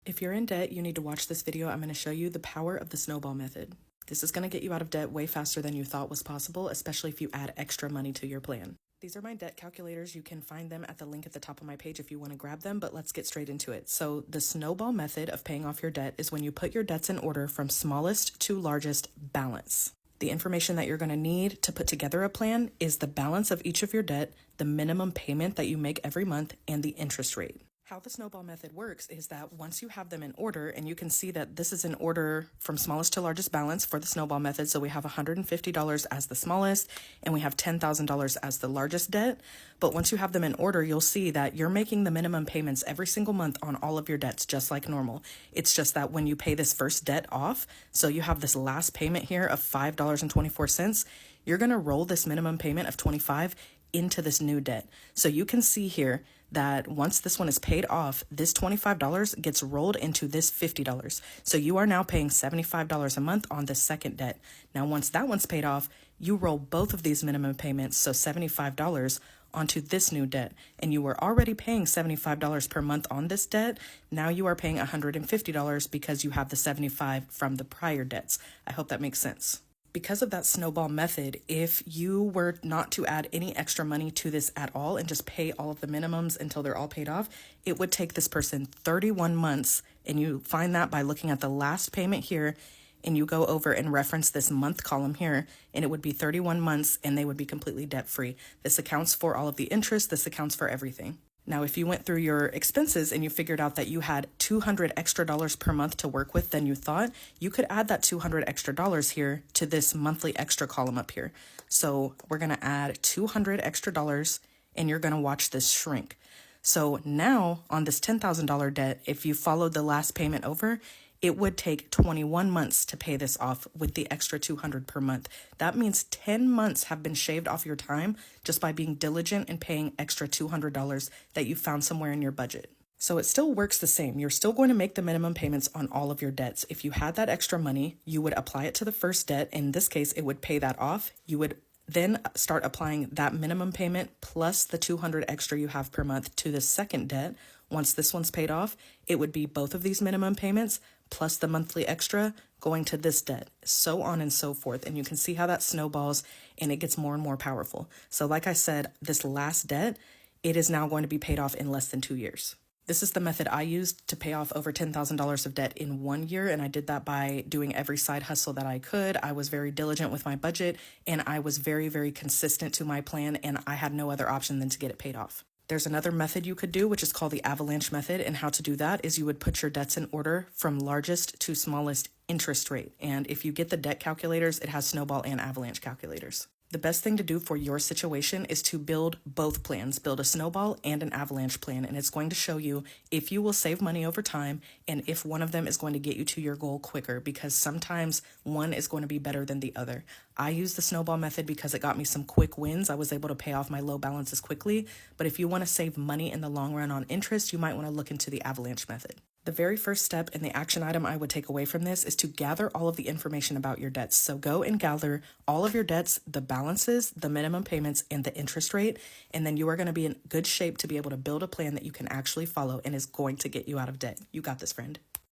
If you're in debt, you need to watch this video. I'm going to show you the power of the snowball method. This is going to get you out of debt way faster than you thought was possible, especially if you add extra money to your plan. These are my debt calculators. You can find them at the link at the top of my page if you want to grab them, but let's get straight into it. So the snowball method of paying off your debt is when you put your debts in order from smallest to largest balance. The information that you're going to need to put together a plan is the balance of each of your debt, the minimum payment that you make every month, and the interest rate. How the snowball method works is that once you have them in order, and you can see that this is in order from smallest to largest balance for the snowball method. So we have $150 as the smallest, and we have $10,000 as the largest debt. But once you have them in order, you'll see that you're making the minimum payments every single month on all of your debts, just like normal. It's just that when you pay this first debt off, so you have this last payment here of $5.24, you're going to roll this minimum payment of $25 into this new debt. So you can see here that once this one is paid off, this $25 gets rolled into this $50. So you are now paying $75 a month on the second debt. Now, once that one's paid off, you roll both of these minimum payments, so $75, onto this new debt. And you were already paying $75 per month on this debt. Now you are paying $150 because you have the $75 from the prior debts. I hope that makes sense. Because of that snowball method, if you were not to add any extra money to this at all and just pay all of the minimums until they're all paid off, it would take this person 31 months. And you find that by looking at the last payment here, and you go over and reference this month column here, and it would be 31 months and they would be completely debt free. This accounts for all of the interest. This accounts for everything. Now, if you went through your expenses and you figured out that you had $200 extra per month to work with than you thought, you could add that $200 extra here to this monthly extra column up here. So we're going to add $200 extra and you're going to watch this shrink. So now on this $10,000 debt, if you followed the last payment over, it would take 21 months to pay this off with the extra $200 per month. That means 10 months have been shaved off your time just by being diligent and paying extra $200 that you found somewhere in your budget. So it still works the same. You're still going to make the minimum payments on all of your debts. If you had that extra money, you would apply it to the first debt. In this case, it would pay that off. You would then start applying that minimum payment plus the $200 extra you have per month to the second debt. Once this one's paid off, it would be both of these minimum payments plus the monthly extra going to this debt, so on and so forth. And you can see how that snowballs and it gets more and more powerful. So like I said, this last debt, it is now going to be paid off in less than 2 years. This is the method I used to pay off over $10,000 of debt in 1 year, and I did that by doing every side hustle that I could. I was very diligent with my budget, and I was very, very consistent to my plan, and I had no other option than to get it paid off. There's another method you could do, which is called the avalanche method, and how to do that is you would put your debts in order from largest to smallest interest rate. And if you get the debt calculators, it has snowball and avalanche calculators. The best thing to do for your situation is to build both plans, build a snowball and an avalanche plan, and it's going to show you if you will save money over time and if one of them is going to get you to your goal quicker, because sometimes one is going to be better than the other. I use the snowball method because it got me some quick wins. I was able to pay off my low balances quickly, but if you want to save money in the long run on interest, you might want to look into the avalanche method. The very first step and the action item I would take away from this is to gather all of the information about your debts. So go and gather all of your debts, the balances, the minimum payments, and the interest rate, and then you are going to be in good shape to be able to build a plan that you can actually follow and is going to get you out of debt. You got this, friend.